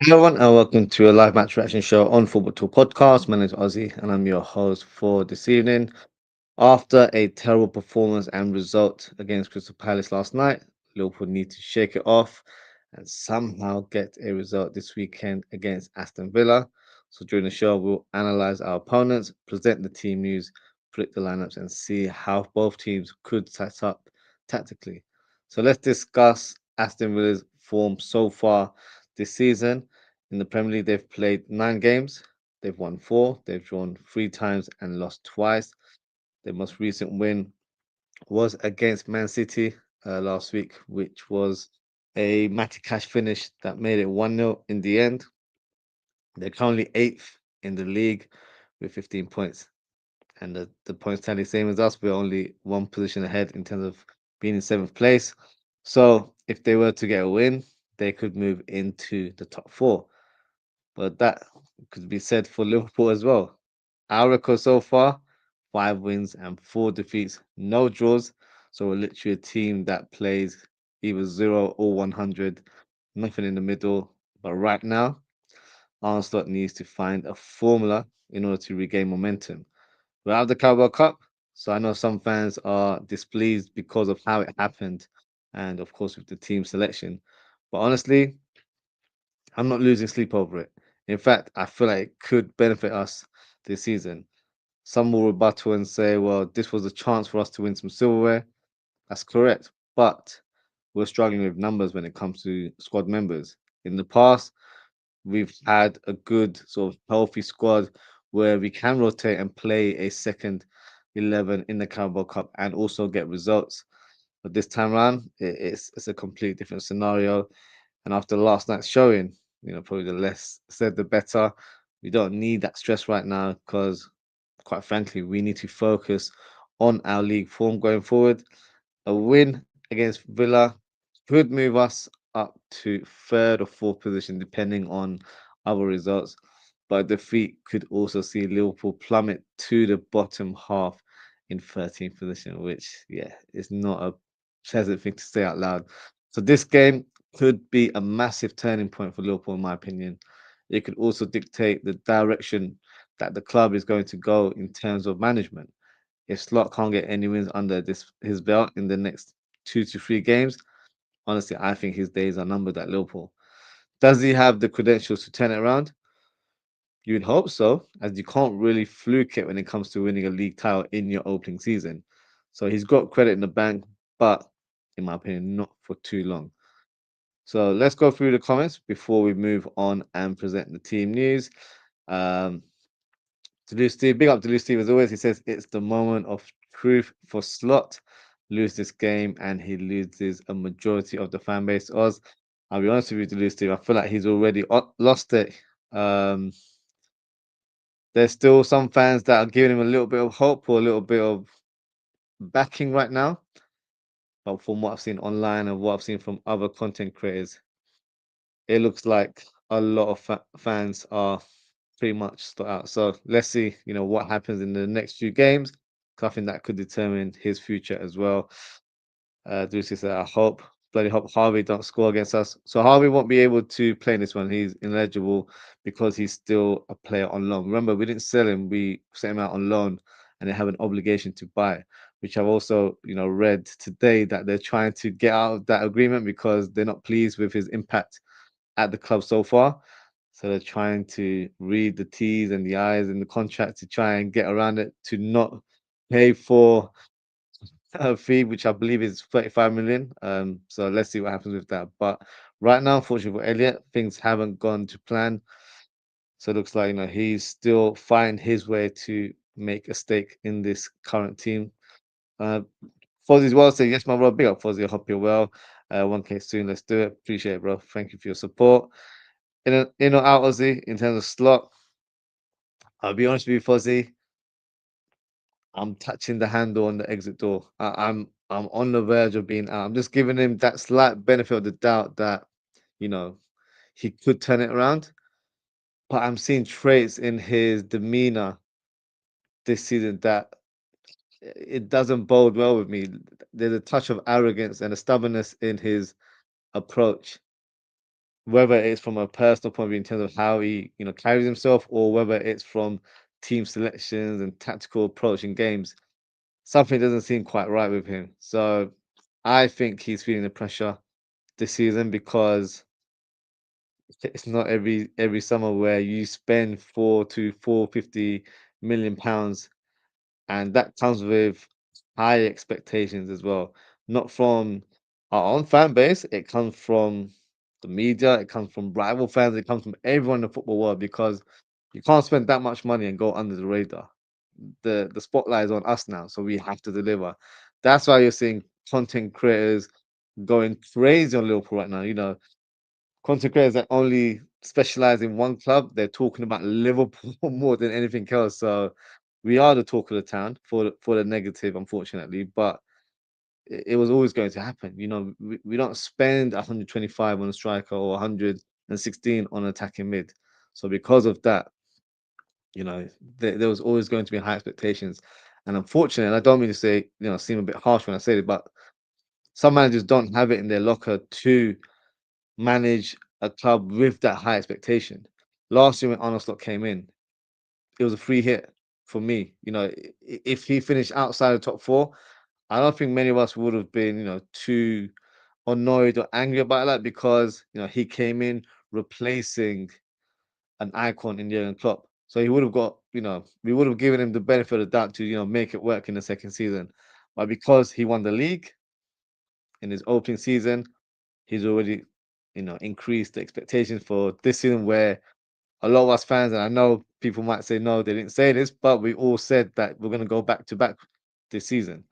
Hello, everyone, and welcome to a live match reaction show on Football Talk Podcast. My name is Ozzie, and I'm your host for this evening. After a terrible performance and result against Crystal Palace last night, Liverpool need to shake it off and somehow get a result this weekend against Aston Villa. So during the show, we'll analyze our opponents, present the team news, predict the lineups, and see how both teams could set up tactically. So let's discuss Aston Villa's form so far this season. In the Premier League, they've played 9 games. They've won four, they've drawn 3 times and lost twice. Their most recent win was against Man City last week, which was a Matty Cash finish that made it 1-0 in the end. They're currently eighth in the league with 15 points. And the points tally same as us. We're only one position ahead in terms of being in seventh place. So if they were to get a win, they could move into the top four. But that could be said for Liverpool as well. Our record so far, 5 wins and 4 defeats, no draws. So we're literally a team that plays either 0 or 100, nothing in the middle. But right now, Arne Slot needs to find a formula in order to regain momentum. We're out of the Carabao Cup, so I know some fans are displeased because of how it happened, and of course with the team selection. But honestly, I'm not losing sleep over it. In fact, I feel like it could benefit us this season. Some will rebuttal and say, well, this was a chance for us to win some silverware. That's correct. But we're struggling with numbers when it comes to squad members. In the past, we've had a good sort of healthy squad where we can rotate and play a second 11 in the Carabao Cup and also get results. But this time around, it's a completely different scenario. And after last night's showing, probably the less said, the better. We don't need that stress right now because, quite frankly, we need to focus on our league form going forward. A win against Villa could move us up to third or fourth position, depending on other results. But a defeat could also see Liverpool plummet to the bottom half in 13th position, which, yeah, is not a pleasant thing to say out loud. So this game could be a massive turning point for Liverpool, in my opinion. It could also dictate the direction that the club is going to go in terms of management. If Slot can't get any wins under this his belt in the next 2 to 3 games, honestly, I think his days are numbered at Liverpool. Does he have the credentials to turn it around? You'd hope so, as you can't really fluke it when it comes to winning a league title in your opening season. So he's got credit in the bank, but in my opinion, not for too long. So let's go through the comments before we move on and present the team news. Um, to Steve, big up to Steve as always. He says it's the moment of truth for Slot. Lose this game and he loses a majority of the fan base. Oz, I'll be honest with you, to Steve. I feel like he's already lost it. Um, there's still some fans that are giving him a little bit of hope or a little bit of backing right now. But from what I've seen online and what I've seen from other content creators, it looks like a lot of fans are pretty much stuck out. So let's see, what happens in the next few games. 'Cause I think that could determine his future as well. Lucy said, I hope, bloody hope Harvey don't score against us. So Harvey won't be able to play in this one. He's ineligible because he's still a player on loan. Remember, we didn't sell him. We sent him out on loan and they have an obligation to buy, which I've also, read today that they're trying to get out of that agreement because they're not pleased with his impact at the club so far. So they're trying to read the T's and the I's in the contract to try and get around it to not pay for a fee, which I believe is 35 million. So let's see what happens with that. But right now, unfortunately for Elliot, things haven't gone to plan. So it looks like he's still finding his way to make a stake in this current team. Uh, Fozzie's well saying, yes, my bro, big up Fozzie. I hope you're well. 1K soon. Let's do it. Appreciate it, bro. Thank you for your support. In or out, Ozzy, in terms of Slot, I'll be honest with you, Fozzie. I'm touching the handle on the exit door. I'm on the verge of being out. I'm just giving him that slight benefit of the doubt that you know he could turn it around. But I'm seeing traits in his demeanor this season that it doesn't bode well with me. There's a touch of arrogance and a stubbornness in his approach whether it's from a personal point of view in terms of how he, carries himself, or whether it's from team selections and tactical approach in games, something doesn't seem quite right with him. So I think he's feeling the pressure this season because it's not every summer where you spend 4 to 450 million pounds, and that comes with high expectations as well. Not from our own fan base, it comes from the media, it comes from rival fans, it comes from everyone in the football world because you can't spend that much money and go under the radar. The spotlight is on us now, so we have to deliver. That's why you're seeing content creators going crazy on Liverpool right now. Content creators that only specialize in one club, they're talking about Liverpool more than anything else. So we are the talk of the town for the negative, unfortunately. But it was always going to happen. We don't spend 125 on a striker or 116 on attacking mid. So because of that, you know, there was always going to be high expectations. And unfortunately, and I don't mean to say, seem a bit harsh when I say it, but some managers don't have it in their locker to manage a club with that high expectation. Last year when Arne Slot came in, it was a free hit for me. If he finished outside the top four, I don't think many of us would have been, too annoyed or angry about that because he came in replacing an icon in Jurgen Klopp. So he would have got, we would have given him the benefit of the doubt to, make it work in the second season. But because he won the league in his opening season, he's already, increased the expectations for this season where a lot of us fans, and I know people might say no, they didn't say this, but we all said that we're going to go back to back this season.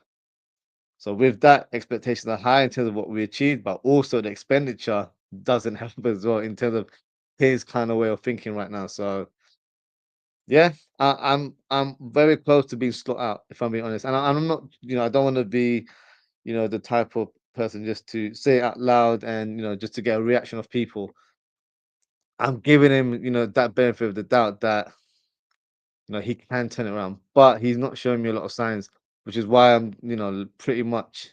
So with that, expectations are high in terms of what we achieved, but also the expenditure doesn't help as well in terms of his kind of way of thinking right now. So yeah, I'm very close to being slot out, if I'm being honest. And I'm not, I don't want to be, the type of person just to say it out loud and just to get a reaction of people. I'm giving him, that benefit of the doubt that he can turn it around, but he's not showing me a lot of signs, which is why I'm, pretty much,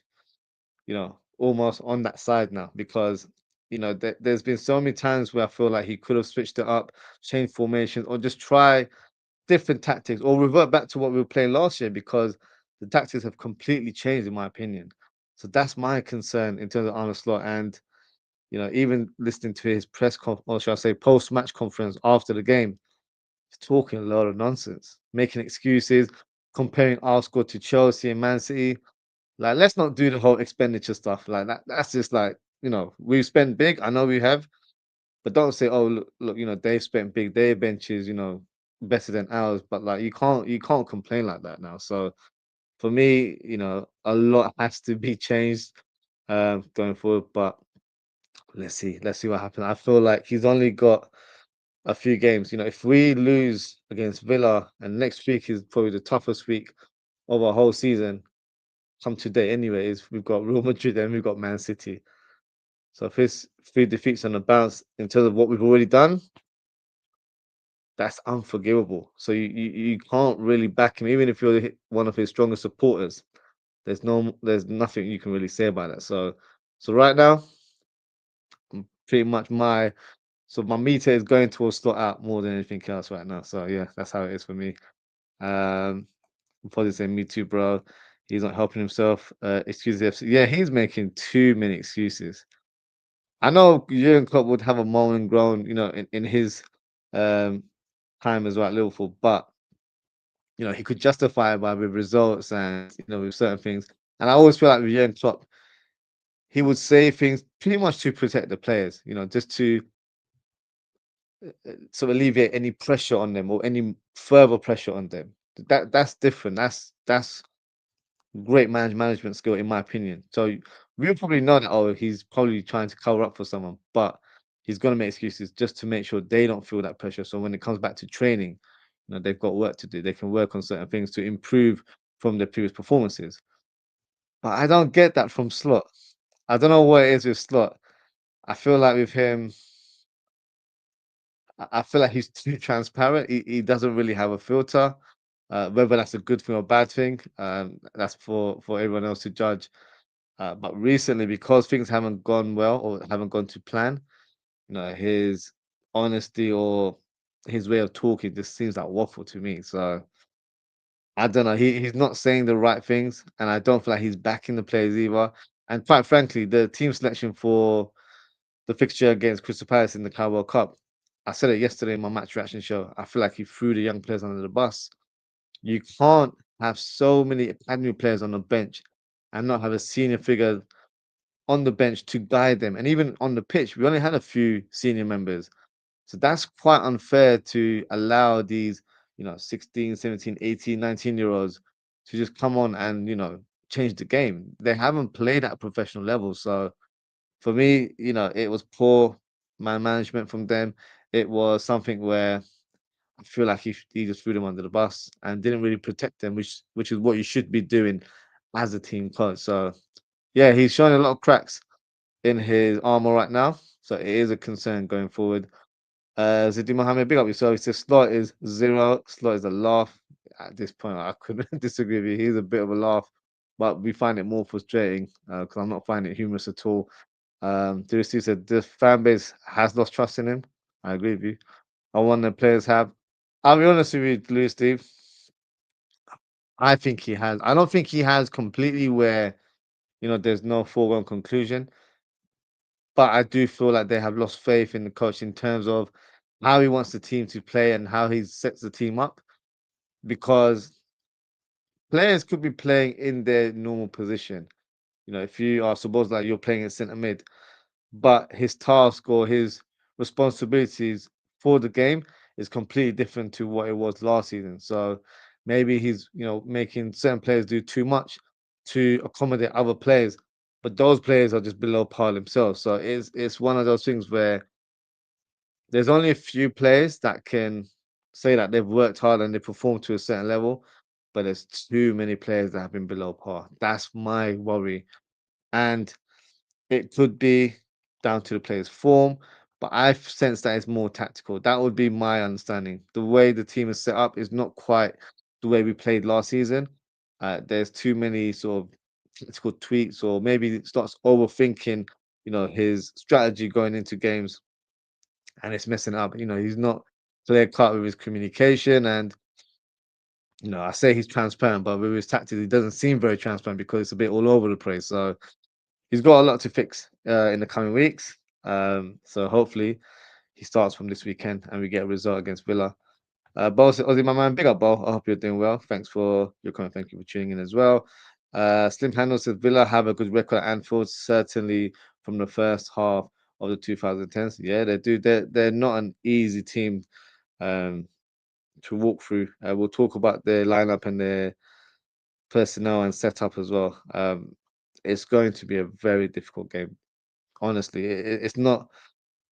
almost on that side now because, there's been so many times where I feel like he could have switched it up, changed formations, or just try different tactics, or revert back to what we were playing last year because the tactics have completely changed, in my opinion. So that's my concern in terms of Arne Slot, and even listening to his or shall I say, post-match conference after the game. He's talking a lot of nonsense, making excuses, comparing our score to Chelsea and Man City. Like, let's not do the whole expenditure stuff like that. That's just like, we've spent big. I know we have, but don't say, oh, look, they've spent big. Their benches, better than ours. But like, you can't complain like that now. So for me, a lot has to be changed going forward. But let's see what happens. I feel like he's only got a few games. If we lose against Villa and next week is probably the toughest week of our whole season, come today anyways, we've got Real Madrid and we've got Man City. So if it's 3 defeats on the bounce in terms of what we've already done, that's unforgivable. So you can't really back him, even if you're one of his strongest supporters. There's nothing you can really say about that. So right now, pretty much my meter is going towards slot out more than anything else right now. So yeah, that's how it is for me. Um, I'm probably saying me too, bro. He's not helping himself. Excuses. Yeah, he's making too many excuses. I know Jurgen Klopp would have a moan and groan, in his um time as well at Liverpool, but he could justify it by with results and with certain things. And I always feel like with Jurgen Klopp, he would say things pretty much to protect the players, just to sort of alleviate any pressure on them or any further pressure on them. That's different. That's great management skill, in my opinion. So we'll probably know that, oh, he's probably trying to cover up for someone, but he's gonna make excuses just to make sure they don't feel that pressure. So when it comes back to training, they've got work to do. They can work on certain things to improve from their previous performances. But I don't get that from Slot. I don't know what it is with Slot. I feel like with him, I feel like he's too transparent. He doesn't really have a filter. Whether that's a good thing or bad thing, that's for everyone else to judge. But recently, because things haven't gone well or haven't gone to plan, His honesty or his way of talking just seems like waffle to me. So I don't know. He's not saying the right things, and I don't feel like he's backing the players either. And quite frankly, the team selection for the fixture against Crystal Palace in the Carabao Cup, I said it yesterday in my match reaction show. I feel like he threw the young players under the bus. You can't have so many academy players on the bench and not have a senior figure on the bench to guide them. And even on the pitch, we only had a few senior members. So that's quite unfair to allow these, 16, 17, 18, 19 year olds to just come on and, change the game. They haven't played at a professional level. So for me, it was poor man management from them. It was something where I feel like he just threw them under the bus and didn't really protect them, which is what you should be doing as a team coach. So yeah, he's showing a lot of cracks in his armor right now. So it is a concern going forward. Zidane Mohammed, big up yourself. He says Slot is zero. Slot is a laugh. At this point, I couldn't disagree with you. He's a bit of a laugh, but we find it more frustrating because I'm not finding it humorous at all. Steve said the fan base has lost trust in him. I agree with you. I want the players have. I'll be honest with you, Louis Steve. I think he has. I don't think he has completely where there's no foregone conclusion, but I do feel like they have lost faith in the coach in terms of how he wants the team to play and how he sets the team up. Because players could be playing in their normal position. If you are supposed like you're playing at centre mid, but his task or his responsibilities for the game is completely different to what it was last season. So maybe he's making certain players do too much to accommodate other players, but those players are just below par themselves. So it's one of those things where there's only a few players that can say that they've worked hard and they performed to a certain level, but there's too many players that have been below par. That's my worry. And it could be down to the player's form, but I sense that it's more tactical. That would be my understanding. The way the team is set up is not quite the way we played last season. There's too many sort of tactical tweaks, or maybe it starts overthinking, his strategy going into games, and it's messing up. He's not clear cut with his communication, and I say he's transparent, but with his tactics, he doesn't seem very transparent because it's a bit all over the place. So he's got a lot to fix in the coming weeks. So hopefully he starts from this weekend and we get a result against Villa. Bo, Ozzy, my man, big up, Bo. I hope you're doing well. Thanks for your comment. Thank you for tuning in as well. Slim Handle says Villa have a good record at Anfield, certainly from the first half of the 2010s. Yeah, they do. They're not an easy team um, to walk through. We'll talk about their lineup and their personnel and setup as well. It's going to be a very difficult game. Honestly, it's not.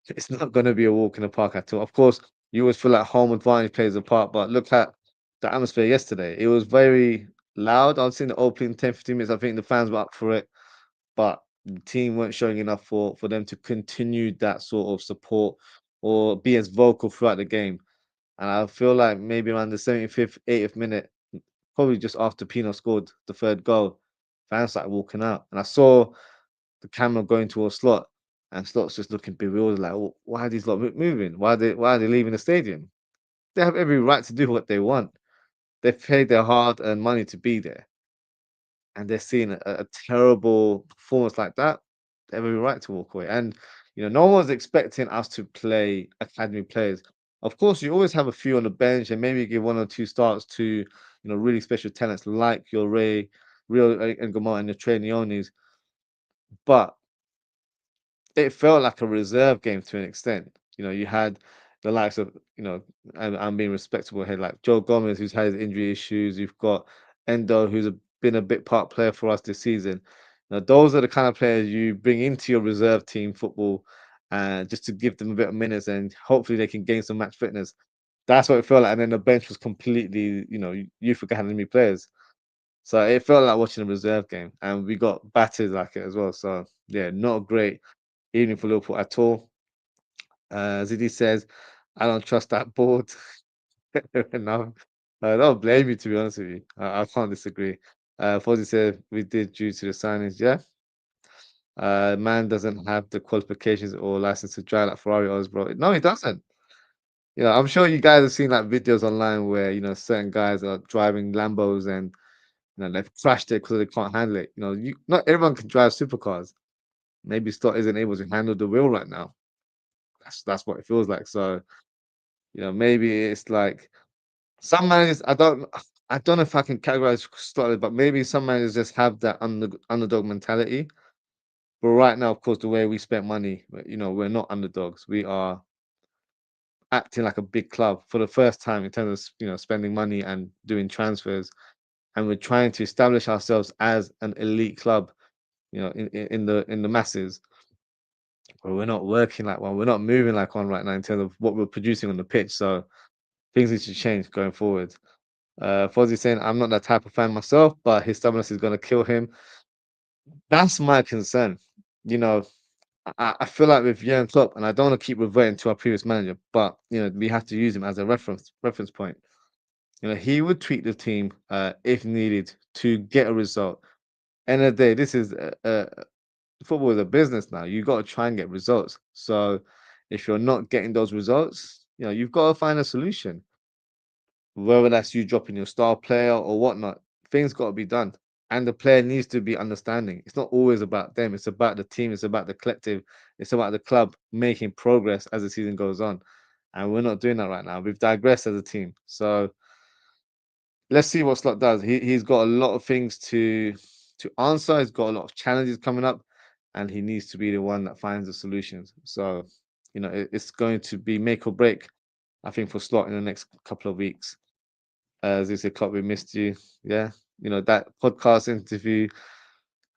It's not going to be a walk in the park at all. Of course, you always feel like home advantage plays a part, but look at the atmosphere yesterday. It was very loud. I was in the opening 10, 15 minutes. I think the fans were up for it, but the team weren't showing enough for them to continue that sort of support or be as vocal throughout the game. And I feel like maybe around the 75th, 80th minute, probably just after Pino scored the third goal, fans started walking out. And I saw the camera going towards Slot, and Slot's just looking bewildered, like, why are these lot moving? Why are they leaving the stadium? They have every right to do what they want. They've paid their hard-earned money to be there, and they're seeing a terrible performance like that. They have every right to walk away. And no one's expecting us to play academy players. Of course, you always have a few on the bench, and maybe give one or two starts to really special talents like your Rio and Gamar and the Trainionis. But it felt like a reserve game to an extent. You had the likes of, I'm being respectable here, like Joe Gomez, who's had his injury issues. You've got Endo, been a bit part player for us this season. Now, those are the kind of players you bring into your reserve team football, just to give them a bit of minutes and hopefully they can gain some match fitness. That's what it felt like. And then the bench was completely, youth academy players. So it felt like watching a reserve game, and we got battered like it as well. So yeah, not a great evening for Liverpool at all. Zidane says, I don't trust that board. Enough. I don't blame you, to be honest with you. I can't disagree. Fozzie said we did due to the signings. Yeah, Man doesn't have the qualifications or license to drive like Ferrari or Ozwrld. No, he doesn't. I'm sure you guys have seen like videos online where certain guys are driving Lambos and they've crashed it because they can't handle it. Not everyone can drive supercars. Maybe Stott isn't able to handle the wheel right now. That's what it feels like. So maybe it's like some managers. I don't know if I can categorize Stott, but maybe some managers just have that underdog mentality. But right now, of course, the way we spent money, we're not underdogs. We are acting like a big club for the first time in terms of spending money and doing transfers, and we're trying to establish ourselves as an elite club. In the masses, but we're not working like one. We're not moving like one right now in terms of what we're producing on the pitch. So things need to change going forward. Fozzie saying I'm not that type of fan myself, but his stubbornness is going to kill him. That's my concern. You know, I feel like with Jurgen Klopp, and I don't want to keep reverting to our previous manager, but we have to use him as a reference point. He would tweak the team if needed to get a result. End of the day, this is football is a business now. You got to try and get results. So if you're not getting those results, you've got to find a solution. Whether that's you dropping your star player or whatnot, things got to be done. And the player needs to be understanding. It's not always about them. It's about the team. It's about the collective. It's about the club making progress as the season goes on. And we're not doing that right now. We've digressed as a team. So let's see what Slot does. He's got a lot of things to answer. He's got a lot of challenges coming up, and he needs to be the one that finds the solutions. So, it's going to be make or break, I think, for Slot in the next couple of weeks. As they say, Klopp, we missed you. Yeah, that podcast interview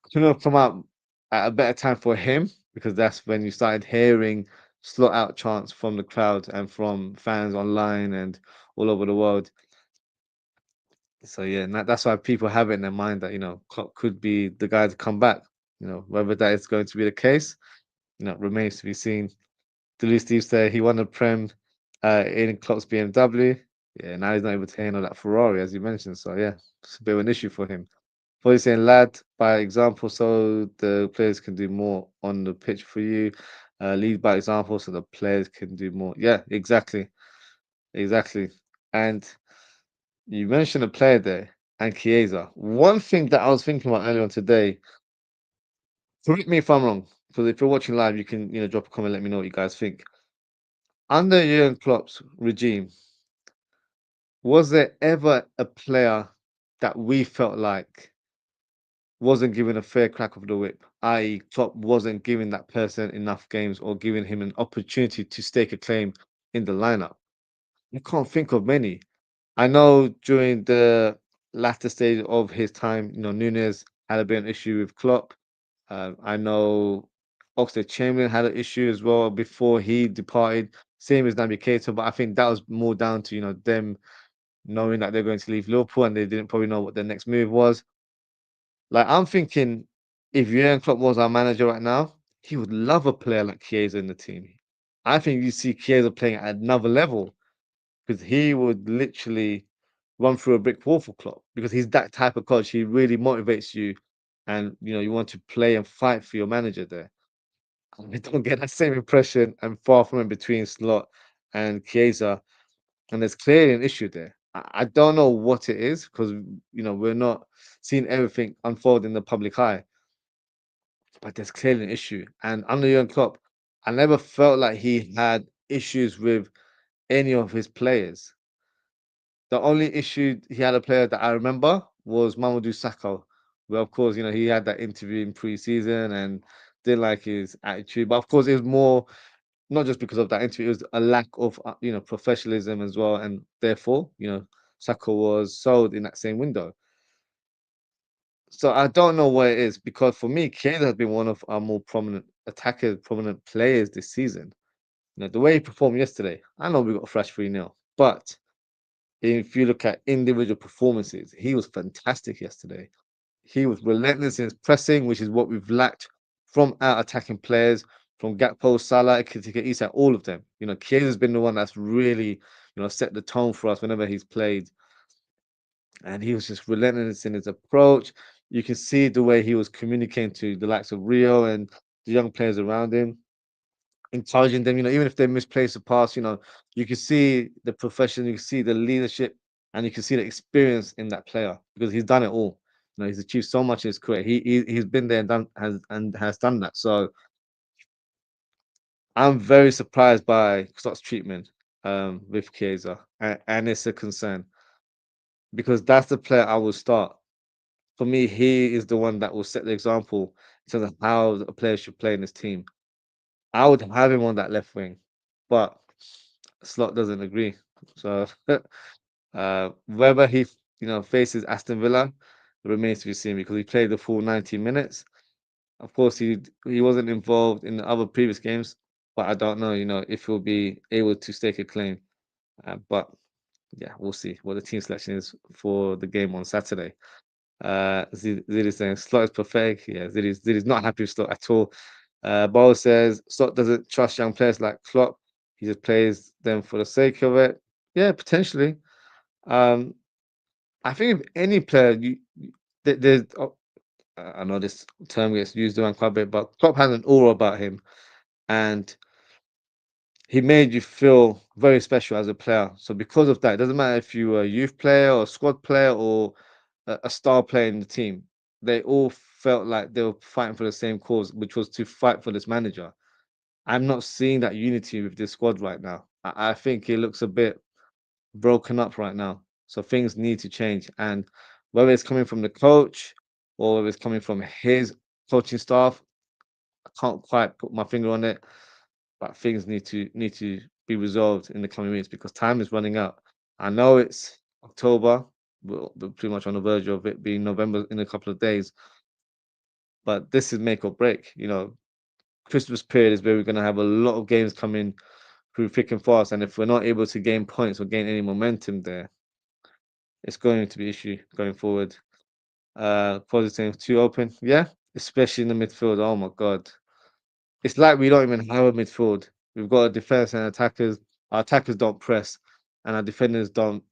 couldn't have come out at a better time for him because that's when you started hearing Slot out chants from the crowd and from fans online and all over the world. So yeah, and that's why people have it in their mind that Klopp could be the guy to come back. Whether that is going to be the case, remains to be seen. Delu Steve said he won the Prem in Klopp's BMW. Yeah, now he's not able to handle that Ferrari as you mentioned. So yeah, it's a bit of an issue for him. What he's saying, lad, by example, so the players can do more on the pitch for you. Lead by example, so the players can do more. Yeah, exactly, exactly. And you mentioned a player there, and Chiesa. One thing that I was thinking about earlier on today, correct me if I'm wrong, because if you're watching live, you can drop a comment, let me know what you guys think. Under Jurgen Klopp's regime, was there ever a player that we felt like wasn't given a fair crack of the whip, i.e., Klopp wasn't giving that person enough games or giving him an opportunity to stake a claim in the lineup? I can't think of many. I know during the latter stage of his time, Nunes had a bit of an issue with Klopp. I know Oxlade Chamberlain had an issue as well before he departed, same as Naby Keita, but I think that was more down to them knowing that they're going to leave Liverpool and they didn't probably know what their next move was. Like I'm thinking, if Jurgen Klopp was our manager right now, he would love a player like Chiesa in the team. I think you see Chiesa playing at another level because he would literally run through a brick wall for Klopp because he's that type of coach. He really motivates you, and you want to play and fight for your manager there. I don't get that same impression. I'm far from in between Slot and Chiesa, and there's clearly an issue there. I don't know what it is because we're not seeing everything unfold in the public eye, but there's clearly an issue. And under Jurgen Klopp, I never felt like he had issues with any of his players. The only issue he had a player that I remember was Mamadou Sakho, where of course, he had that interview in pre-season and didn't like his attitude. But of course, it was more not just because of that interview, it was a lack of professionalism as well. And therefore, Sakho was sold in that same window. So I don't know what it is because for me, Kane has been one of our more prominent attackers, prominent players this season. The way he performed yesterday, I know we got a fresh 3-0, but if you look at individual performances, he was fantastic yesterday. He was relentless in his pressing, which is what we've lacked from our attacking players, from Gakpo, Salah, Ekitike, Isak, all of them. Kiesa's been the one that's really, set the tone for us whenever he's played. And he was just relentless in his approach. You can see the way he was communicating to the likes of Rio and the young players around him, encouraging them, even if they misplaced the pass, you can see the profession, you can see the leadership, and you can see the experience in that player because he's done it all. He's achieved so much in his career. He's been there and has done that. So I'm very surprised by Scott's treatment with Chiesa, and it's a concern because that's the player I will start. For me, he is the one that will set the example in terms of how a player should play in this team. I would have him on that left wing, but Slot doesn't agree. So whether he, faces Aston Villa remains to be seen because he played the full 90 minutes. Of course, he wasn't involved in the other previous games, but I don't know, if he'll be able to stake a claim. But yeah, we'll see what the team selection is for the game on Saturday. Zid saying Slot is pathetic. Yeah, Zid is not happy with Slot at all. Bo says Slot doesn't trust young players like Klopp. He just plays them for the sake of it. Yeah, potentially. Um, I think if any player, there's, I know this term gets used around quite a bit, but Klopp has an aura about him, and he made you feel very special as a player. So because of that, it doesn't matter if you were a youth player or a squad player or a star player in the team. They all felt like they were fighting for the same cause, which was to fight for this manager. I'm not seeing that unity with this squad right now. I think it looks a bit broken up right now. So things need to change. And whether it's coming from the coach or whether it's coming from his coaching staff, I can't quite put my finger on it. But things need to be resolved in the coming weeks because time is running out. I know it's October, we're pretty much on the verge of it being November in a couple of days, but this is make or break. Christmas period is where we're going to have a lot of games coming through thick and fast, and if we're not able to gain points or gain any momentum there, it's going to be an issue going forward. Positive too open, yeah, especially in the midfield. Oh my god, it's like we don't even have a midfield. We've got a defense and attackers. Our attackers don't press, and our defenders don't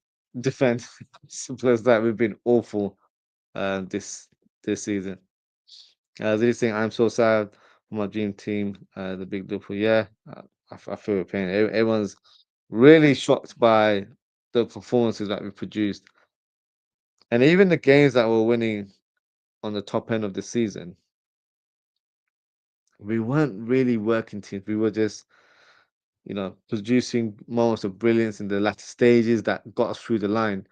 defend. Simple as that. We've been awful this season. This thing, I'm so sad for my dream team, the big Liverpool. Yeah, I feel your pain. Everyone's really shocked by the performances that we produced, and even the games that we're winning on the top end of the season. We weren't really working teams. We were just producing moments of brilliance in the latter stages that got us through the line,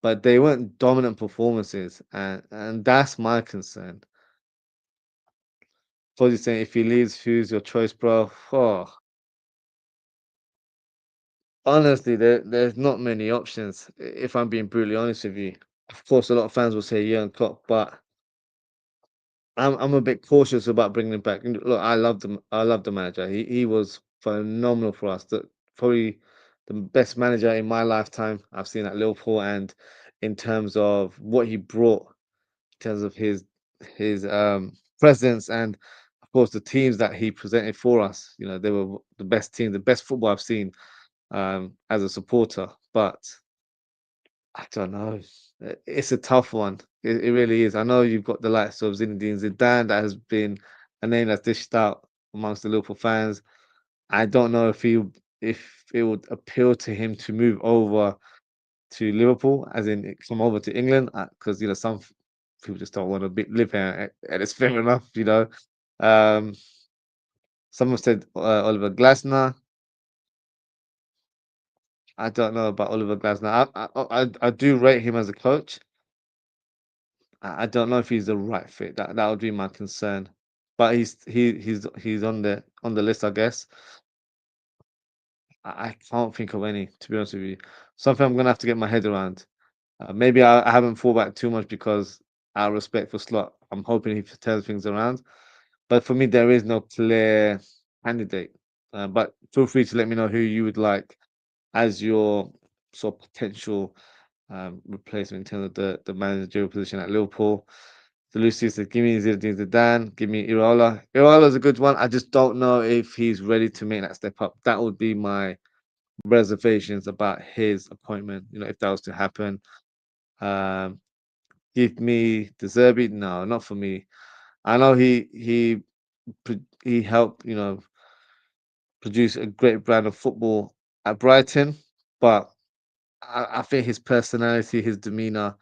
but they weren't dominant performances, and that's my concern. Fozzie saying, if he leaves, who's your choice, bro? Oh, honestly, there's not many options. If I'm being brutally honest with you, of course, a lot of fans will say Jurgen Klopp, but I'm a bit cautious about bringing him back. Look, I love the manager. He was phenomenal for us. Probably the best manager in my lifetime I've seen at Liverpool, and in terms of what he brought, in terms of his presence, and of course the teams that he presented for us. They were the best team, the best football I've seen as a supporter. But I don't know. It's a tough one. It really is. I know you've got the likes of Zinedine Zidane that has been a name that's dished out amongst the Liverpool fans. I don't know if it would appeal to him to move over to Liverpool, as in come over to England, because some people just don't want to live here, and it's fair enough. Um, Someone said Oliver Glasner. I don't know about Oliver Glasner. I do rate him as a coach. I don't know if he's the right fit. That would be my concern. But he's on the list, I guess. I can't think of any, to be honest with you. Something I'm gonna have to get my head around. Maybe I haven't fought back too much because out of respect for Slot, I'm hoping he turns things around. But for me, there is no clear candidate. But feel free to let me know who you would like as your sort of potential replacement in terms of the managerial position at Liverpool. So Lucy said, give me Zinedine Zidane, give me Iraola. Iraola's a good one. I just don't know if he's ready to make that step up. That would be my reservations about his appointment, if that was to happen. Um, give me De Zerbi. No, not for me. I know he helped, produce a great brand of football at Brighton, but I think his personality, his demeanor,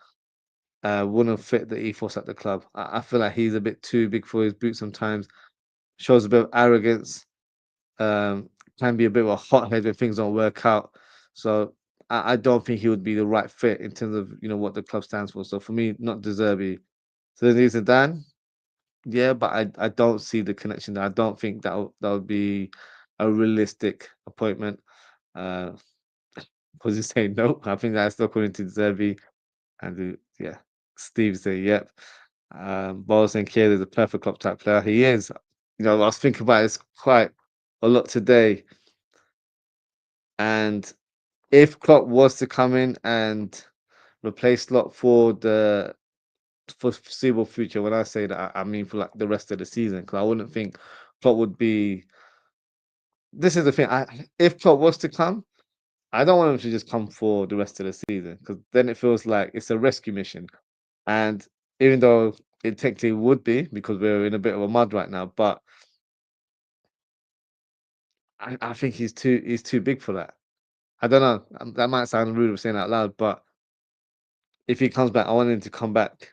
wouldn't fit the ethos at the club. I feel like he's a bit too big for his boots sometimes. Shows a bit of arrogance. Um, can be a bit of a hothead when things don't work out. So I don't think he would be the right fit in terms of what the club stands for. So for me, not De Zerbi. So then Zidane, yeah, but I don't see the connection there. I don't think that would be a realistic appointment. Uh, was he saying no? I think that's still according to De Zerbi. And yeah, Steve say, yep. Ball saying Kier is a perfect club type player. He is. I was thinking about this quite a lot today. And if Klopp was to come in and replace Slot for foreseeable future, when I say that, I mean for like the rest of the season, because I wouldn't think Klopp would be. This is the thing. If Klopp was to come, I don't want him to just come for the rest of the season, because then it feels like it's a rescue mission. And even though it technically would be, because we're in a bit of a mud right now, but I think he's too big for that. I don't know. That might sound rude of saying out loud, but if he comes back, I want him to come back,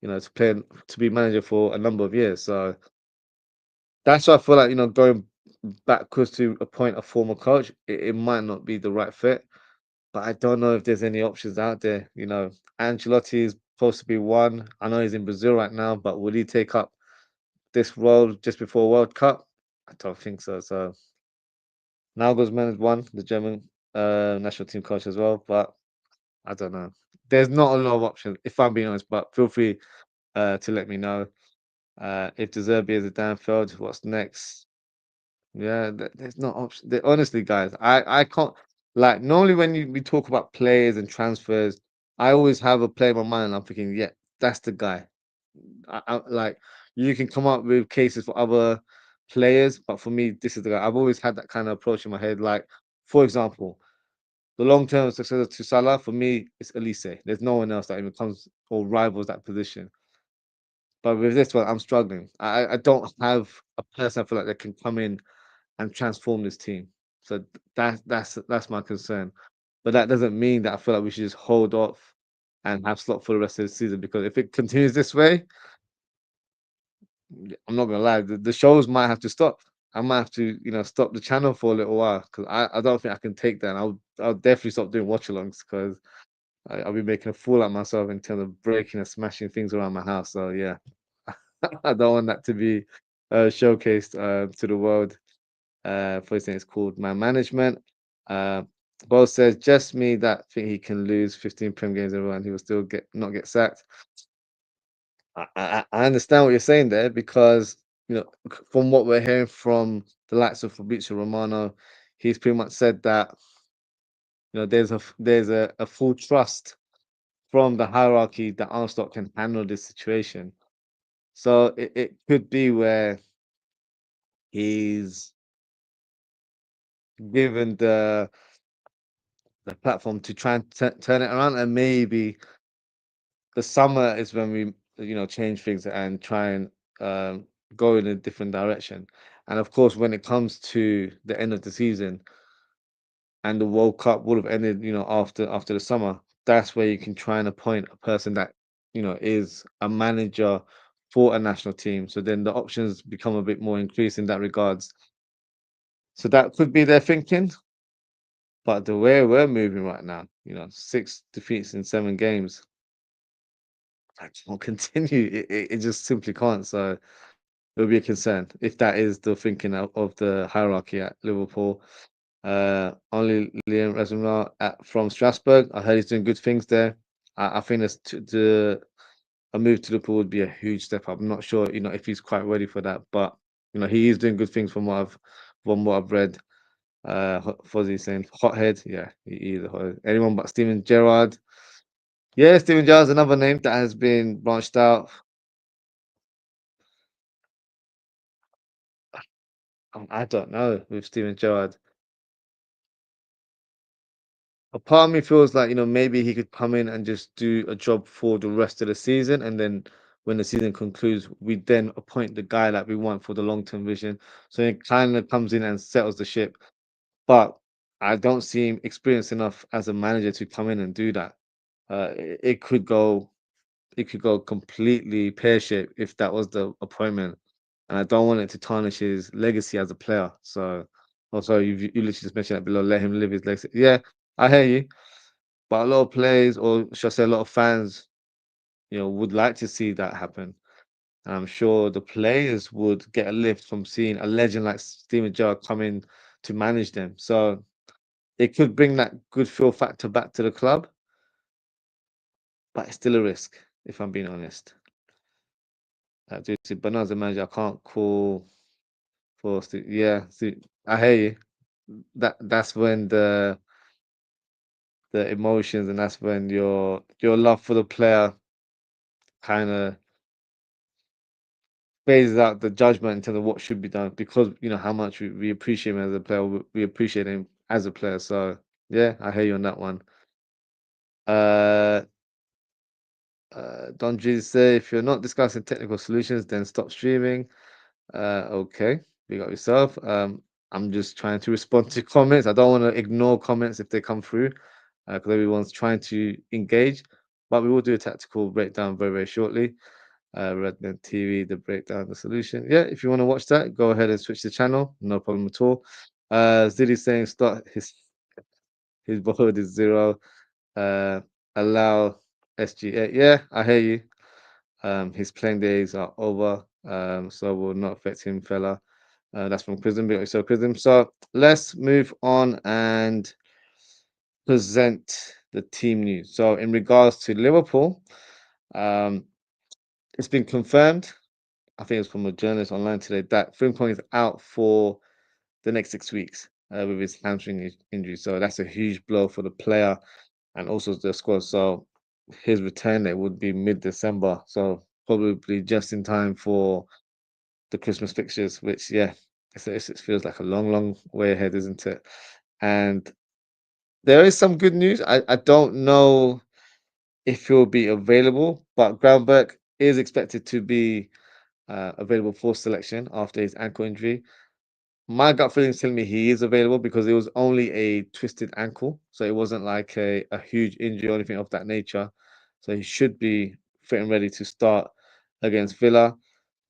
to play to be manager for a number of years. So that's why I feel like going backwards to appoint a former coach, it might not be the right fit. But I don't know if there's any options out there. Ancelotti is supposed to be one. I know he's in Brazil right now, but will he take up this role just before World Cup? I don't think so. So Nagelsmann is one, the German national team coach as well. But I don't know. There's not a lot of options, if I'm being honest. But feel free to let me know if De Zerbi is a Danfield. What's next? Yeah, there's no option. Honestly, guys, I can't like normally when we talk about players and transfers, I always have a player in my mind. And I'm thinking, yeah, that's the guy. Like you can come up with cases for other players, but for me, this is the guy. I've always had that kind of approach in my head. Like, for example, the long-term successor to Salah for me is Elise. There's no one else that even comes or rivals that position. But with this one, I'm struggling. I don't have a person I feel like that can come in and transform this team. So that's my concern. But that doesn't mean that I feel like we should just hold off and have Slot for the rest of the season, because if it continues this way, I'm not gonna lie, the shows might have to stop. I might have to, stop the channel for a little while, because I don't think I can take that. And I'll definitely stop doing watch alongs, because I'll be making a fool out of myself in terms of breaking and smashing things around my house. So yeah, I don't want that to be showcased to the world. For instance, it's called Man Management. Uh, Bo says just me that think he can lose 15 Prem games in a row and he will still not get sacked. I understand what you're saying there, because from what we're hearing from the likes of Fabrizio Romano, he's pretty much said that there's a full trust from the hierarchy that Arne Slot can handle this situation. So it could be where he's given the platform to try and turn it around, and maybe the summer is when we change things and try and go in a different direction. And of course, when it comes to the end of the season and the World Cup would have ended, after the summer, that's where you can try and appoint a person that is a manager for a national team. So then the options become a bit more increased in that regards. So that could be their thinking. But the way we're moving right now, 6 defeats in 7 games, I can't continue. It just simply can't. So it'll be a concern if that is the thinking of the hierarchy at Liverpool. Only Liam Ozwrld from Strasbourg. I heard he's doing good things there. I think a move to Liverpool would be a huge step up. I'm not sure, if he's quite ready for that, but he is doing good things from what I've read. Fozzie saying hothead. Yeah, he is a hothead. Anyone but Steven Gerrard. Yeah, Steven Gerrard's another name that has been branched out. I don't know with Steven Gerrard. a part of me feels like, maybe he could come in and just do a job for the rest of the season, and then when the season concludes, we then appoint the guy that we want for the long-term vision. So it kind of comes in and settles the ship. But I don't see him experienced enough as a manager to come in and do that. It could go completely pear-shaped if that was the appointment, and I don't want it to tarnish his legacy as a player. So, also, you literally just mentioned that below. Let him live his legacy. Yeah, I hear you, but a lot of players, or should I say, a lot of fans, would like to see that happen. And I'm sure the players would get a lift from seeing a legend like Steven Gerrard come in to manage them. So it could bring that good feel factor back to the club, but it's still a risk, if I'm being honest. But as a manager, I can't call for yeah. See, I hear you. That's when the emotions, and that's when your love for the player kind of phases out the judgment in terms of what should be done, because how much we appreciate him as a player. We appreciate him as a player. So yeah, I hear you on that one. Uh, Don G say, if you're not discussing technical solutions, then stop streaming. Okay, you got yourself. I'm just trying to respond to comments. I don't want to ignore comments if they come through, because everyone's trying to engage. But we will do a tactical breakdown very, very shortly. Redman TV, the breakdown, the solution. Yeah, if you want to watch that, go ahead and switch the channel. No problem at all. Ziddy saying start his board is 0. Uh, allow SGA. Yeah, I hear you. His playing days are over, so will not affect him, fella. That's from Prism. So Prism. So let's move on and present the team news. So in regards to Liverpool, um, it's been confirmed. I think it's from a journalist online today that Frimpong is out for the next 6 weeks with his hamstring injury. So that's a huge blow for the player and also the squad. So his return date would be mid-December. So probably just in time for the Christmas fixtures, which it feels like a long, long way ahead, isn't it? And there is some good news. I don't know if he'll be available, but Groundberg is expected to be available for selection after his ankle injury. My gut feeling is telling me he is available because it was only a twisted ankle, so it wasn't like a huge injury or anything of that nature. So he should be fit and ready to start against Villa.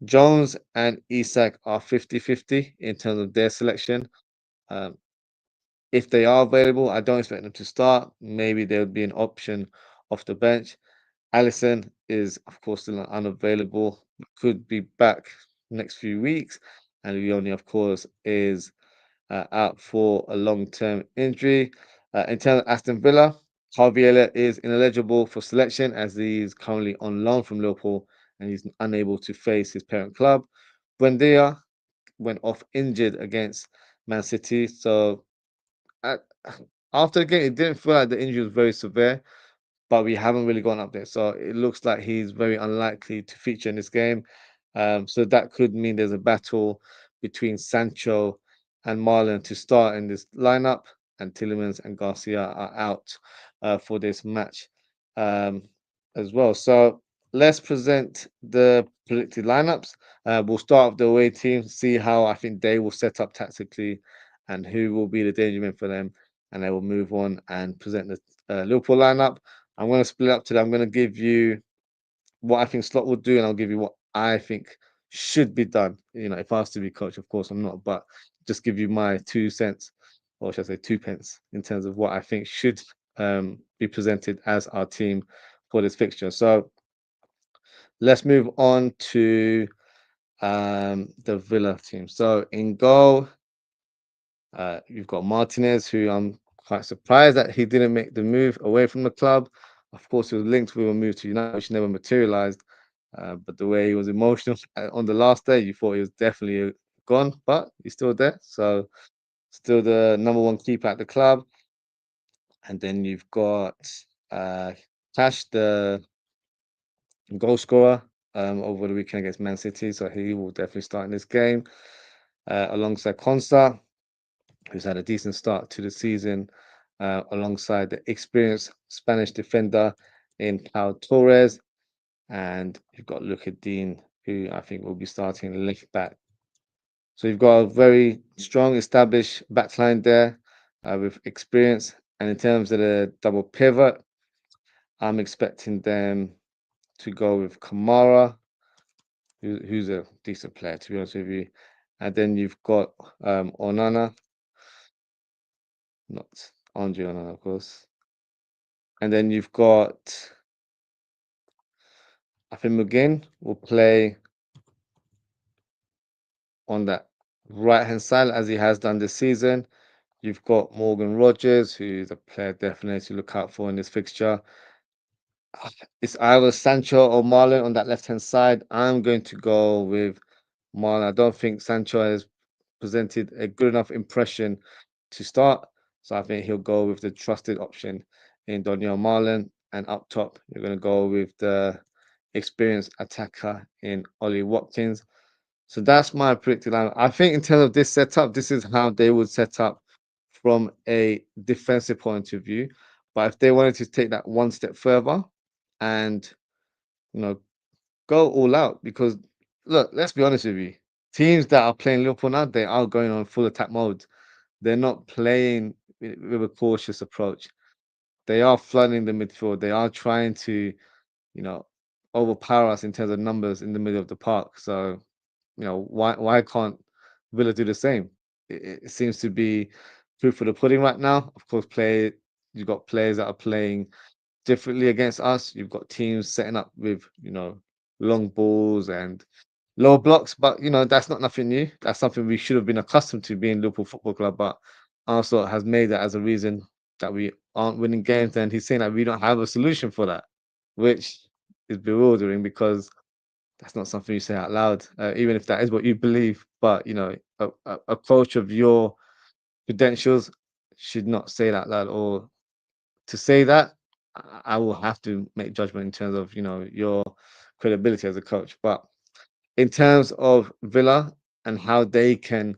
Jones and Isak are 50-50 in terms of their selection. Um, if they are available, I don't expect them to start. Maybe there would be an option off the bench. Allison is, of course, still unavailable, could be back next few weeks. And Leone, of course, is out for a long-term injury. In terms of Aston Villa, Harvey Elliott is ineligible for selection as he's currently on loan from Liverpool and he's unable to face his parent club. Buendia went off injured against Man City. So uh, after the game, it didn't feel like the injury was very severe, but we haven't really gone up there. So it looks like he's very unlikely to feature in this game. So that could mean there's a battle between Sancho and Marlon to start in this lineup, and Tillemans and Garcia are out for this match um, as well. So let's present the predicted lineups. We'll start with the away team, see how I think they will set up tactically and who will be the danger men for them. And they will move on and present the Liverpool lineup. I'm going to split up today. I'm going to give you what I think Slot will do, and I'll give you what I think should be done. If I was to be coach, of course I'm not, but just give you my 2 cents, or should I say 2 pence, in terms of what I think should be presented as our team for this fixture. So let's move on to the Villa team. So in goal, you've got Martinez, who I'm quite surprised that he didn't make the move away from the club. Of course, he was linked with a move to United, which never materialized. But the way he was emotional on the last day, you thought he was definitely gone, but he's still there. So, still the number one keeper at the club. And then you've got uh, Cash, the goal scorer, over the weekend against Man City. So, he will definitely start in this game alongside Consta, who's had a decent start to the season alongside the experienced Spanish defender in Pau Torres. And you've got Luka Dean, who I think will be starting left back. So you've got a very strong, established backline there with experience. And in terms of the double pivot, I'm expecting them to go with Kamara, who's a decent player, to be honest with you. And then you've got Onana, not Andre Onana, of course. And then you've got, I think McGinn will play on that right hand side as he has done this season. You've got Morgan Rogers, who's a player definitely to look out for in this fixture. It's either Sancho or Marlon on that left hand side. I'm going to go with Marlon. I don't think Sancho has presented a good enough impression to start. So I think he'll go with the trusted option in Daniel Marlon. And up top, you're going to go with the experienced attacker in Ollie Watkins. So that's my predicted line. I think in terms of this setup, this is how they would set up from a defensive point of view. But if they wanted to take that one step further and you know go all out, because look, let's be honest with you, teams that are playing Liverpool now, they are going on full attack mode. They're not playing with a cautious approach. They are flooding the midfield. They are trying to, you know, overpower us in terms of numbers in the middle of the park. So why can't Villa do the same? It seems to be proof of the pudding right now. Of course, you've got players that are playing differently against us. You've got teams setting up with long balls and low blocks, but that's not nothing new. That's something we should have been accustomed to being Liverpool Football Club. But Arsenal has made that as a reason that we aren't winning games, and he's saying that we don't have a solution for that, which is bewildering because that's not something you say out loud, even if that is what you believe. But a coach of your credentials should not say that loud, or to say that, I will have to make judgment in terms of your credibility as a coach. But in terms of Villa and how they can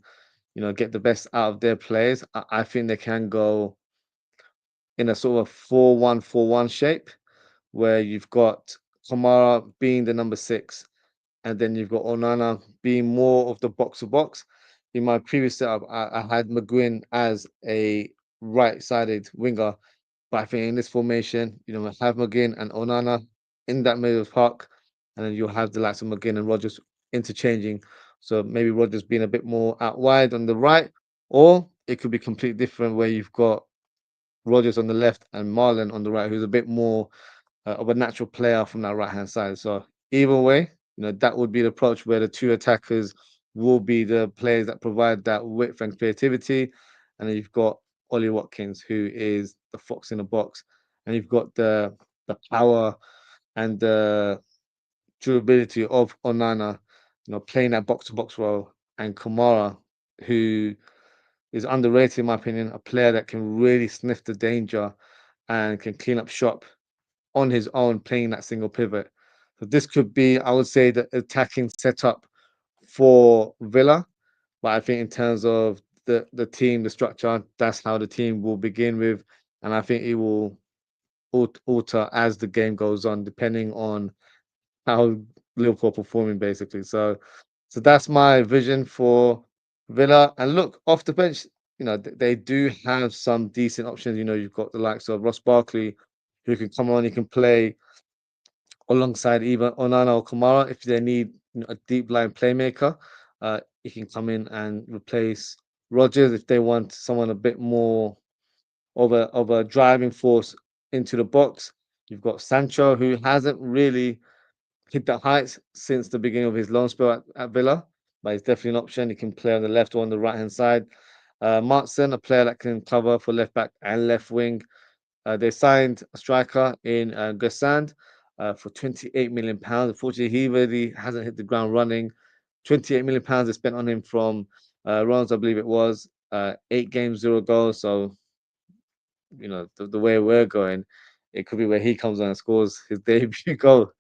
get the best out of their players, I think they can go in a sort of 4-1-4-1 shape where you've got Kamara being the number 6, and then you've got Onana being more of the box to box. In my previous setup, I had McGuinn as a right-sided winger, but I think in this formation, we'll have McGinn and Onana in that middle of the park, and then you'll have the likes of McGinn and Rogers interchanging. So maybe Rogers being a bit more out wide on the right, or it could be completely different where you've got Rogers on the left and Marlon on the right, who's a bit more of a natural player from that right hand side. So either way, that would be the approach where the two attackers will be the players that provide that width and creativity, and then you've got Ollie Watkins, who is the fox in the box, and you've got the power and the durability of Onana, playing that box to box role, and Kamara, who is underrated in my opinion, a player that can really sniff the danger and can clean up shop on his own, playing that single pivot. So this could be, I would say, the attacking setup for Villa. But I think in terms of the team, the structure, that's how the team will begin with, and I think it will alter as the game goes on, depending on how Liverpool are performing, basically. So that's my vision for Villa. And look, off the bench, they do have some decent options. You've got the likes of Ross Barkley, who can come on, he can play alongside either Onana or Kamara if they need a deep line playmaker. He can come in and replace Rodgers if they want someone a bit more of a driving force into the box. You've got Sancho, who hasn't really hit the heights since the beginning of his loan spell at Villa, but he's definitely an option. He can play on the left or on the right hand side. Martson, a player that can cover for left back and left wing. They signed a striker in Gassand for £28 million. Unfortunately, he really hasn't hit the ground running. £28 they spent on him from Rons, I believe it was. 8 games, 0 goals. So, the way we're going, it could be where he comes on and scores his debut goal.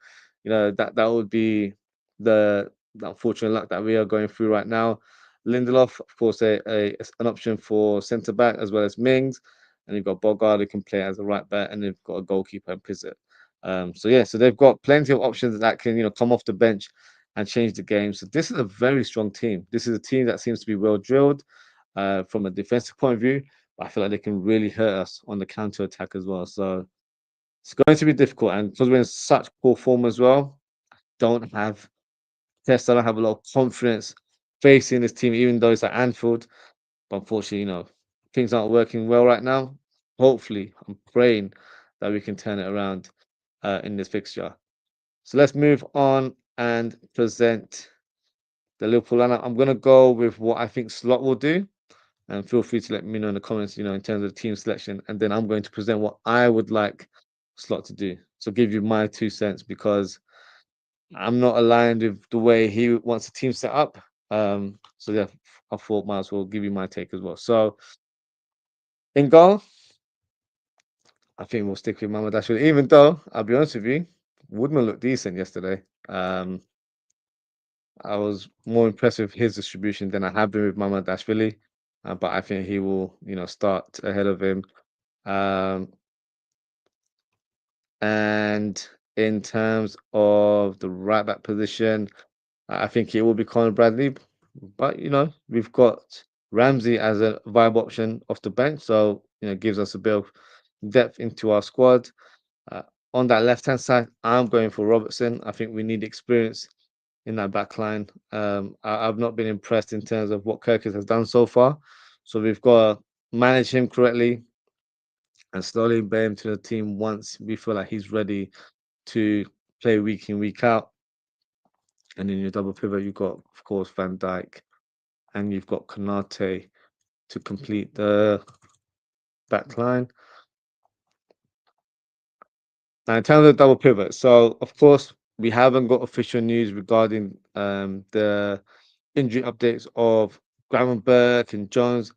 That would be the unfortunate luck that we are going through right now. Lindelof, of course, an option for centre back as well as Mings. and you've got Bogard who can play as a right back, and they've got a goalkeeper and Pizzet. So yeah, so they've got plenty of options that can come off the bench and change the game. So this is a very strong team. This is a team that seems to be well drilled from a defensive point of view. But I feel like they can really hurt us on the counter attack as well. So it's going to be difficult, and because we're in such poor form as well, don't have I don't have a lot of confidence facing this team, even though it's at Anfield. But unfortunately, things aren't working well right now. Hopefully, I'm praying that we can turn it around in this fixture. So let's move on and present the Liverpool lineup. I'm going to go with what I think Slot will do. And feel free to let me know in the comments, in terms of the team selection. And then I'm going to present what I would like Slot to do. So give you my 2 cents because I'm not aligned with the way he wants the team set up. So yeah, I thought might as well give you my take as well. So in goal, I think we'll stick with Mamadashvili, even though I'll be honest with you, Woodman looked decent yesterday. I was more impressed with his distribution than I have been with Mamadashvili, but I think he will, start ahead of him. Um, and in terms of the right back position, I think it will be Conor Bradley, but we've got Ramsey as a viable option off the bench, so gives us a bit of depth into our squad. Uh, on that left hand side, I'm going for Robertson. I think we need experience in that back line. I've not been impressed in terms of what Kirkis has done so far, so we've got to manage him correctly and slowly embed him to the team once we feel like he's ready to play week in, week out. And in your double pivot, you've got, of course, Van Dijk and you've got Konate to complete the back line. Now, in terms of double pivot, so of course, we haven't got official news regarding the injury updates of Gravenberch and Jones.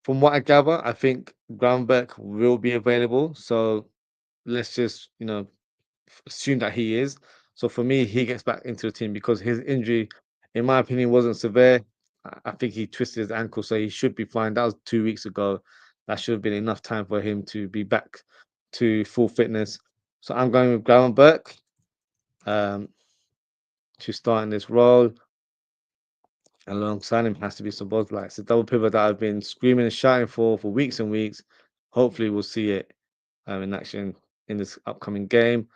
From what I gather, I think Gravenberch will be available. So let's just, assume that he is. So for me, he gets back into the team because his injury, in my opinion, wasn't severe. I think he twisted his ankle, so he should be fine. That was 2 weeks ago. That should have been enough time for him to be back to full fitness. So I'm going with Gravenberch um, to start in this role. Alongside him has to be Szoboszlai. It's a double pivot that I've been screaming and shouting for weeks and weeks. Hopefully, we'll see it in action in this upcoming game.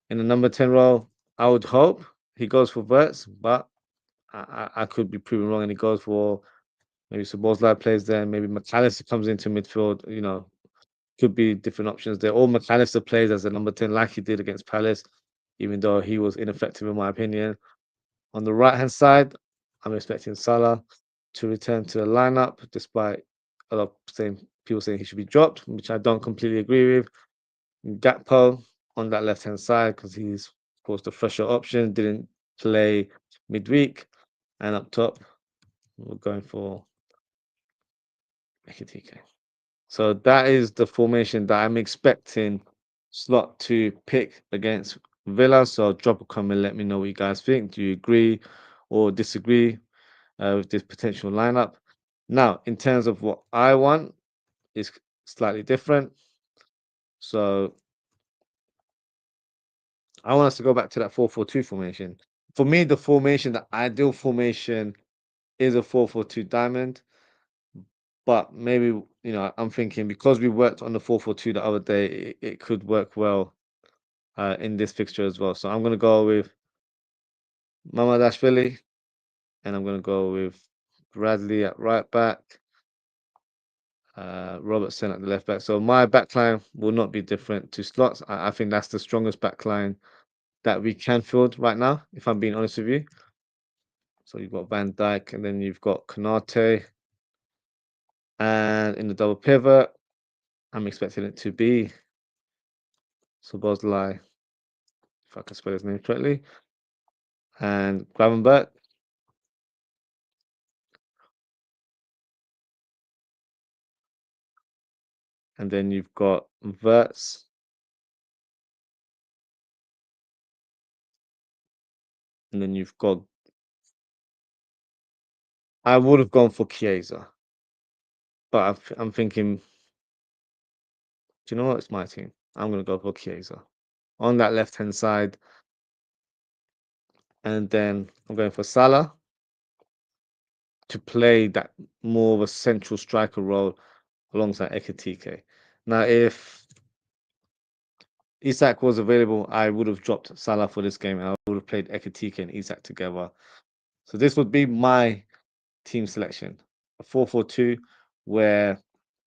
In the number 10 role, I would hope he goes for Verts, but I could be proven wrong and he goes for maybe Szoboszlai plays there, maybe McAllister comes into midfield, could be different options there. Or McAllister plays as a number 10 like he did against Palace, even though he was ineffective in my opinion. On the right-hand side, I'm expecting Salah to return to the lineup, despite a lot of people saying he should be dropped, which I don't completely agree with. Gakpo on that left-hand side because he's, of course, the fresher option. Didn't play midweek, and up top, we're going for Ekitike. So that is the formation that I'm expecting Slot to pick against Villa. So drop a comment, let me know what you guys think. Do you agree or disagree with this potential lineup? Now, in terms of what I want, is slightly different. So I want us to go back to that 4-4-2 formation. For me, the formation, the ideal formation is a 4-4-2 diamond. But maybe, I'm thinking because we worked on the 4-4-2 the other day, it could work well in this fixture as well. So I'm going to go with Mamadashvili and I'm going to go with Bradley at right back, Robertson at the left back. So my backline will not be different to Slots. I think that's the strongest backline that we can field right now, if I'm being honest with you. So you've got Van Dijk and then you've got Konate. And in the double pivot, I'm expecting it to be Szoboszlai, if I can spell his name correctly, and Gravenberch. And then you've got Verts. And then you've got. I would have gone for Chiesa, but I'm thinking Do you know what? It's my team. I'm gonna go for Chiesa on that left hand side, and then I'm going for Salah to play that more of a central striker role alongside Ekitike. Now, if Isak was available, I would have dropped Salah for this game, and I would have played Ekitike and Isak together. So this would be my team selection, a 4-4-2, where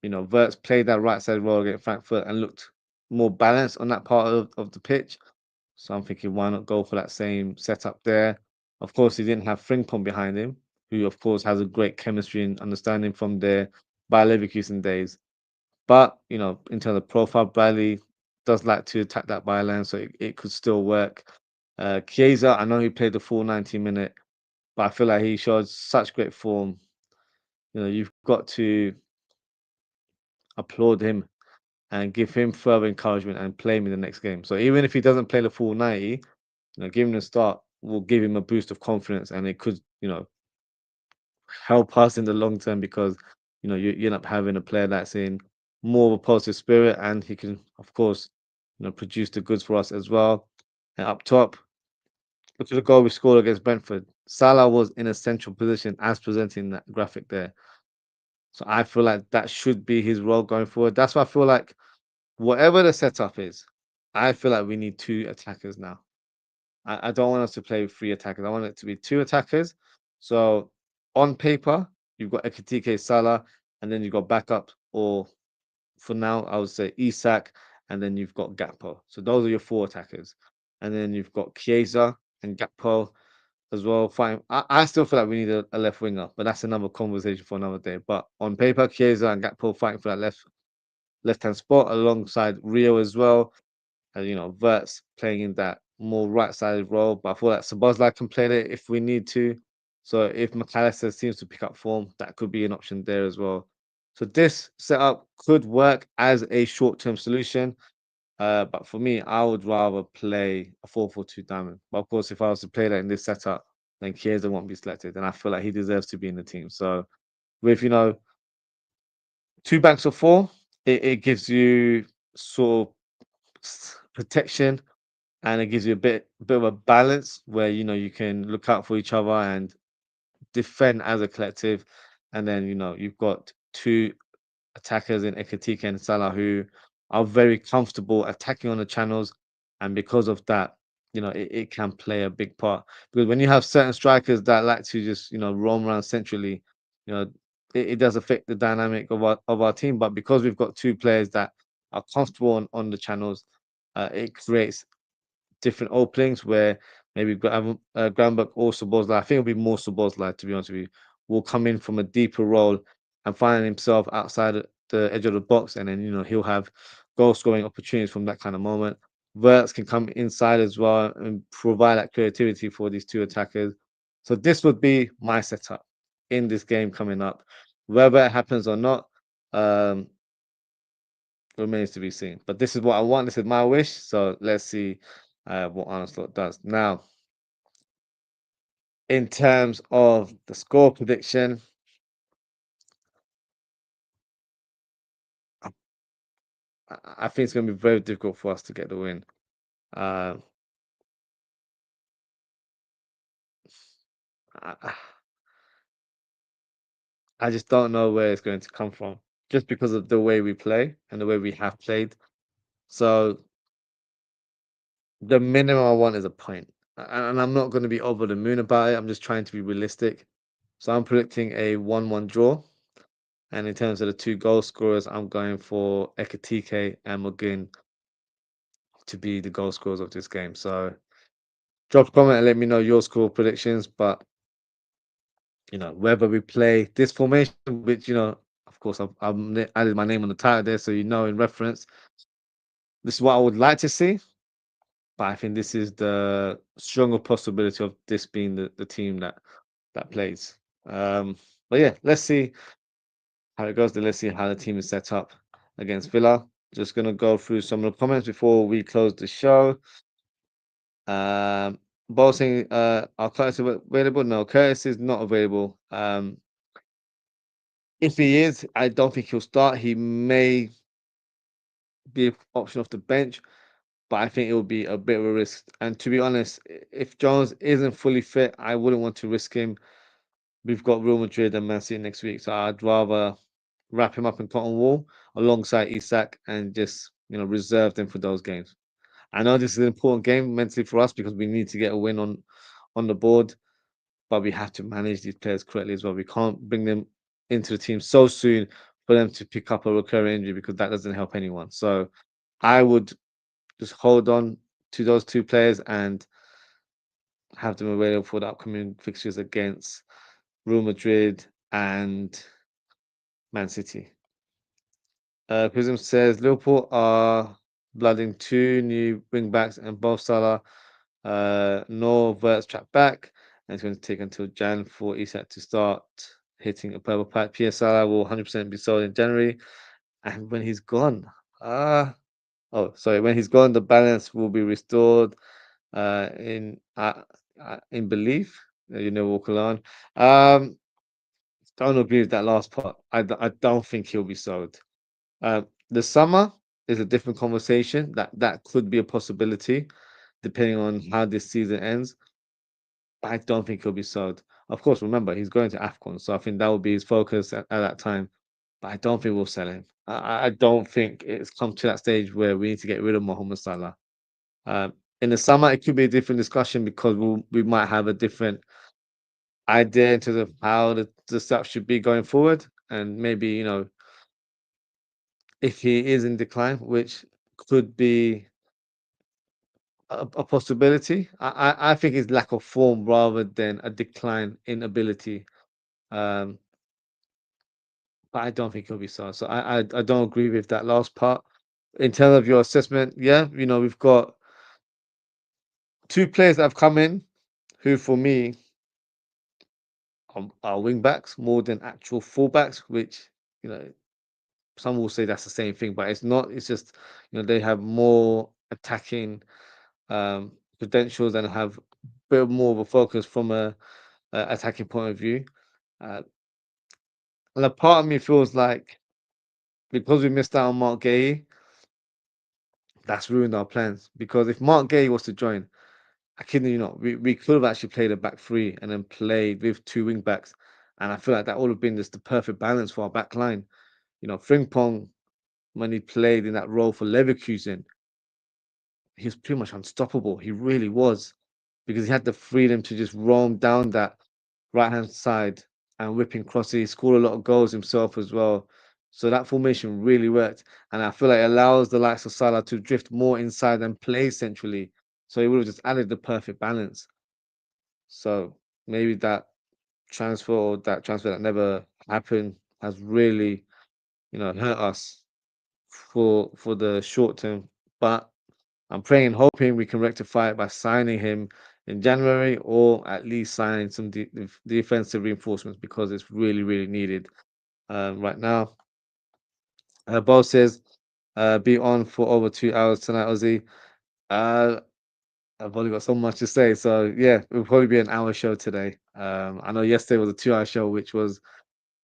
Verts played that right side role against Frankfurt and looked more balanced on that part of the pitch. So I'm thinking, why not go for that same setup there? Of course, he didn't have Frimpong behind him, who of course has a great chemistry and understanding from their Bayer Leverkusen days. But in terms of profile, Bradley does like to attack that byline, so it could still work. Chiesa, I know he played the full 90 minute, but I feel like he showed such great form. You've got to applaud him and give him further encouragement and play him in the next game. So even if he doesn't play the full 90, giving him a start will give him a boost of confidence, and it could, help us in the long term because you end up having a player that's in more of a positive spirit, and he can, of course, produce the goods for us as well. And up top, look at the goal we scored against Brentford. Salah was in a central position as presenting that graphic there. So I feel like that should be his role going forward. That's why I feel like whatever the setup is, I feel like we need two attackers now. I don't want us to play with three attackers. I want it to be two attackers. So on paper, you've got Ekitike, Salah, and then you've got backup, or for now, I would say Isak, and then you've got Gakpo. So those are your four attackers. And then you've got Chiesa and Gakpo as well. Fine. I still feel like we need a left winger, but that's another conversation for another day. But on paper, Chiesa and Gakpo fighting for that left-hand spot alongside Rio as well. And Verts playing in that more right-sided role. But I feel like Szoboszlai can play there if we need to. So if McAllister seems to pick up form, that could be an option there as well. So this setup could work as a short-term solution. But for me, I would rather play a 4-4-2 diamond. But of course, if I was to play that in this setup, then Chiesa won't be selected. And I feel like he deserves to be in the team. So with, two banks of four, it gives you sort of protection, and it gives you a bit of a balance where you can look out for each other and defend as a collective. And then you've got two attackers in Ekitike and Salah who are very comfortable attacking on the channels, and because of that, it can play a big part. Because when you have certain strikers that like to just roam around centrally, you know it does affect the dynamic of our team. But because we've got two players that are comfortable on the channels, it creates different openings where maybe Granberg or Szoboszlai, I think it'll be more Szoboszlai, to be honest with you, will come in from a deeper role and find himself outside the edge of the box, and then he'll have goal scoring opportunities from that kind of moment. Verts can come inside as well and provide that creativity for these two attackers. So this would be my setup in this game coming up. Whether it happens or not, um, remains to be seen. But this is what I want. This is my wish. So let's see what Arne Slot does. Now, in terms of the score prediction, I think it's going to be very difficult for us to get the win. Uh, I, I just don't know where it's going to come from, just because of the way we play and the way we have played. So the minimum I want is a point. And I'm not going to be over the moon about it. I'm just trying to be realistic. So I'm predicting a 1-1 draw. And in terms of the two goal scorers, I'm going for Ekitike and McGinn to be the goal scorers of this game. So drop a comment and let me know your score predictions. But whether we play this formation, which of course, I've added my name on the title there, so in reference, this is what I would like to see. But I think this is the stronger possibility of this being the team that plays. But yeah, let's see how it goes. Then let's see how the team is set up against Villa. Just gonna go through some of the comments before we close the show. Ball saying, "Are Curtis available?" No, Curtis is not available. If he is, I don't think he'll start. He may be an option off the bench, but I think it would be a bit of a risk. And to be honest, if Jones isn't fully fit, I wouldn't want to risk him. We've got Real Madrid and Man City next week, so I'd rather wrap him up in cotton wool alongside Isak and just reserve them for those games. I know this is an important game mentally for us because we need to get a win on the board, but we have to manage these players correctly as well. We can't bring them into the team so soon for them to pick up a recurring injury because that doesn't help anyone. So I would just hold on to those two players and have them available for the upcoming fixtures against Real Madrid and Man City. Prism says Liverpool are blooding two new wing backs and both Salah nor Vert's track back, and it's going to take until Jan for Isak to start hitting a purple patch. PS Salah will 100% be sold in January, and when he's gone, when he's gone, the balance will be restored. In belief, walk along. Don't agree with that last part. I don't think he'll be sold. The summer is a different conversation. That could be a possibility, depending on how this season ends. But I don't think he'll be sold. Of course, remember he's going to AFCON, so I think that will be his focus at that time. But I don't think we'll sell him. I don't think it's come to that stage where we need to get rid of Mohamed Salah. In the summer, it could be a different discussion because we might have a different idea in terms of how the stuff should be going forward, and maybe if he is in decline, which could be a possibility. I think it's lack of form rather than a decline in ability. Um, but I don't think he'll be sold. So I don't agree with that last part. In terms of your assessment, yeah, we've got two players that have come in who, for me, are wing backs more than actual fullbacks, which you know some will say that's the same thing, but it's not. It's just they have more attacking credentials and have a bit more of a focus from a attacking point of view. Uh, and a part of me feels like because we missed out on Mark Gay, that's ruined our plans. Because if Mark Gay was to join, I kid you not, we could have actually played a back three and then played with two wing backs. And I feel like that would have been just the perfect balance for our back line. Frimpong, when he played in that role for Leverkusen, he was pretty much unstoppable. He really was. Because he had the freedom to just roam down that right hand side and whipping crosses. He scored a lot of goals himself as well. So that formation really worked. And I feel like it allows the likes of Salah to drift more inside and play centrally. So he would have just added the perfect balance. So maybe that transfer that never happened has really, hurt us for the short term. But I'm praying and hoping we can rectify it by signing him in January or at least signing some defensive reinforcements because it's really, really needed right now. Bo says, be on for over 2 hours tonight, Ozzy. Uh, I've only got so much to say. So, yeah, it'll probably be an hour show today. I know yesterday was a 2 hour show, which was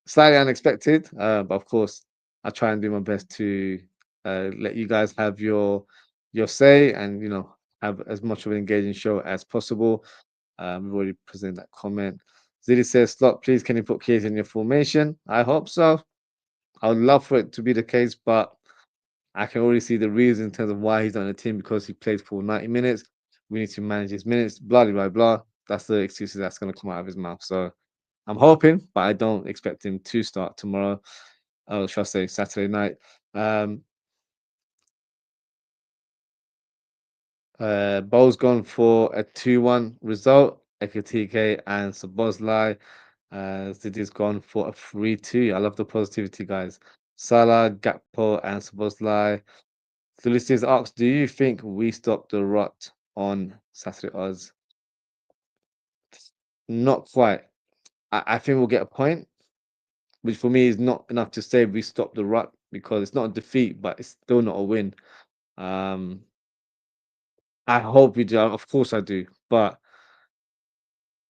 slightly unexpected. But of course, I try and do my best to let you guys have your say and have as much of an engaging show as possible. We've already presented that comment. Ziddy says, Slot, please can you put Keys in your formation? I hope so. I would love for it to be the case, but I can already see the reason in terms of why he's on the team because he played for 90 minutes. We need to manage his minutes, blah, blah, blah. That's the excuses that's going to come out of his mouth. So I'm hoping, but I don't expect him to start tomorrow. Oh, should I say Saturday night? Um, Bo's gone for a 2-1 result. Ekatike and Sabozlai. City's gone for a 3-2. I love the positivity, guys. Salah, Gakpo, and Sabozlai. Felicity's asked, do you think we stop the rot on Saturday odds? Not quite. I think we'll get a point, which for me is not enough to say we stop the rut because it's not a defeat, but it's still not a win. Um, I hope we do. Of course, I do. But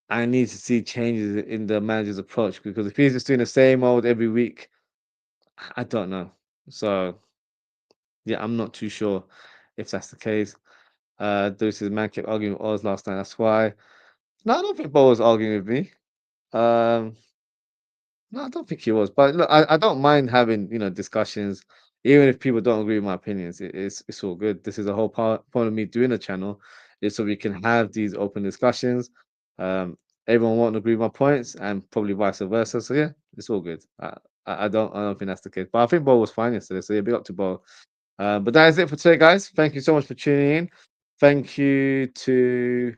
I need to see changes in the manager's approach because if he's just doing the same old every week, I don't know. So Yeah, I'm not too sure if that's the case. This is man kept arguing with Oz last night. That's why. No, I don't think Bo was arguing with me. Um, no, I don't think he was. But look, I don't mind having discussions, even if people don't agree with my opinions. It's all good. This is a whole point of me doing a channel, is so we can have these open discussions. Um, Everyone won't agree with my points, and probably vice versa. So yeah, it's all good. I don't think that's the case. But I think Bo was fine yesterday. So yeah, big up to Bo. But that is it for today, guys. Thank you so much for tuning in. Thank you to,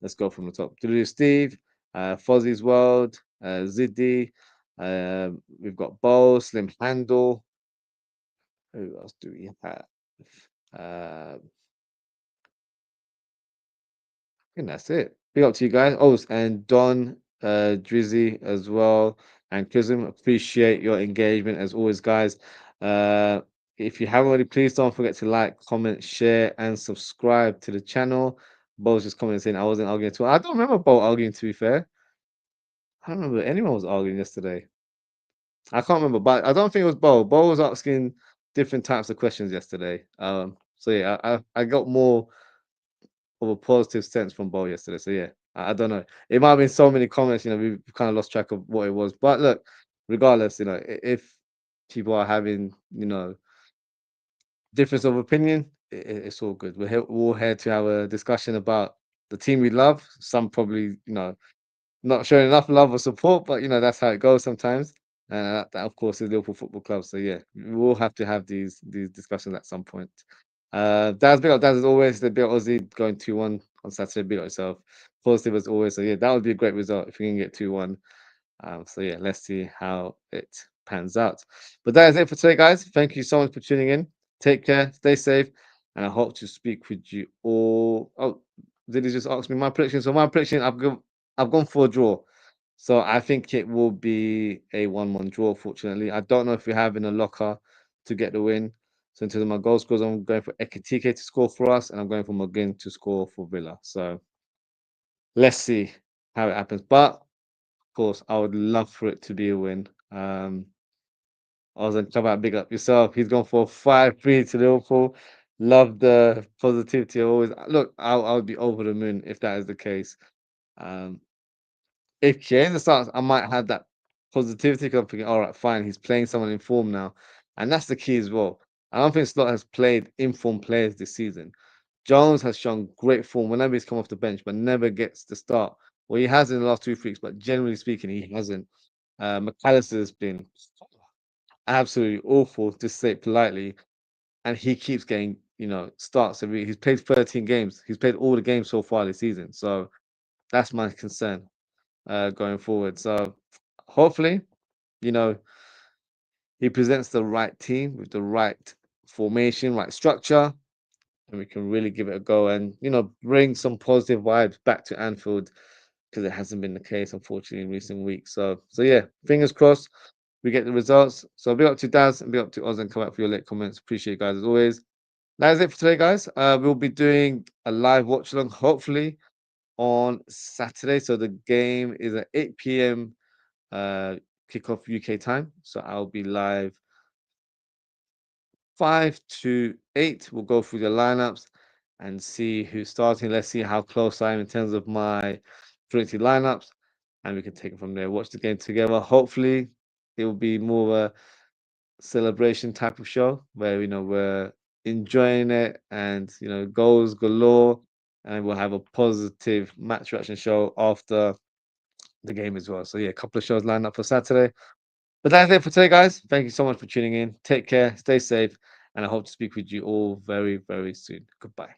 let's go from the top. To Steve, Fozzie's World, Ziddy. We've got Bo, Slim Handle. Who else do we have? Uh, think that's it. Big up to you guys. Oh, and Don, Drizzy as well, and Chrism. Appreciate your engagement as always, guys. Uh, if you haven't already, please don't forget to like, comment, share, and subscribe to the channel. Bo's just commenting saying I wasn't arguing too. I don't remember Bo arguing. To be fair, I don't remember anyone was arguing yesterday. I can't remember, but I don't think it was Bo. Bo was asking different types of questions yesterday. So yeah, I got more of a positive sense from Bo yesterday. So yeah, I don't know. It might have been so many comments, we've kind of lost track of what it was. But look, regardless, if people are having, difference of opinion, it's all good. We're all here to have a discussion about the team we love. Some probably, not showing enough love or support, but that's how it goes sometimes. And that of course is Liverpool Football Club. So yeah, we will have to have these discussions at some point. Daz, big up Daz as always. The big up Ozzie going 2-1 on Saturday. Big up yourself. Positive as always. So yeah, that would be a great result if we can get 2-1. So yeah, let's see how it pans out. But that is it for today, guys. Thank you so much for tuning in. Take care, stay safe, and I hope to speak with you all. Oh, did he just ask me my prediction? So my prediction, I've gone for a draw. So I think it will be a 1-1 draw. Fortunately, I don't know if we have in a locker to get the win. So in terms of my goal scores, I'm going for Ekitike to score for us, and I'm going for McGinn to score for Villa. So let's see how it happens. But of course, I would love for it to be a win. Ozwrld, come out, big up yourself. He's gone for 5-3 to Liverpool. Love the positivity. Always look, I would be over the moon if that is the case. Um, if Chiesa starts, I might have that positivity because I'm thinking, all right, fine, he's playing someone in form now, and that's the key as well. I don't think Slot has played informed players this season. Jones has shown great form whenever he's come off the bench, but never gets the start. Well, he has in the last 2 weeks, but generally speaking, he hasn't. McAllister has been absolutely awful, to say it politely, and he keeps getting, starts every. He's played 13 games. He's played all the games so far this season. So that's my concern going forward. So hopefully, you know, he presents the right team with the right formation, right structure, and we can really give it a go and bring some positive vibes back to Anfield because it hasn't been the case, unfortunately, in recent weeks. So yeah, fingers crossed we get the results. So big up to Daz and big up to Oz and come out for your late comments. Appreciate you guys as always. That is it for today, guys. We'll be doing a live watch along, hopefully on Saturday. So the game is at 8 p.m. Kickoff UK time. So I'll be live 5 to 8. We'll go through the lineups and see who's starting. Let's see how close I am in terms of my predicted lineups, and we can take it from there. Watch the game together. Hopefully, it will be more of a celebration type of show where we're enjoying it and goals galore, and we'll have a positive match reaction show after the game as well. So yeah, a couple of shows lined up for Saturday. But that's it for today, guys. Thank you so much for tuning in. Take care, stay safe, and I hope to speak with you all very, very soon. Goodbye.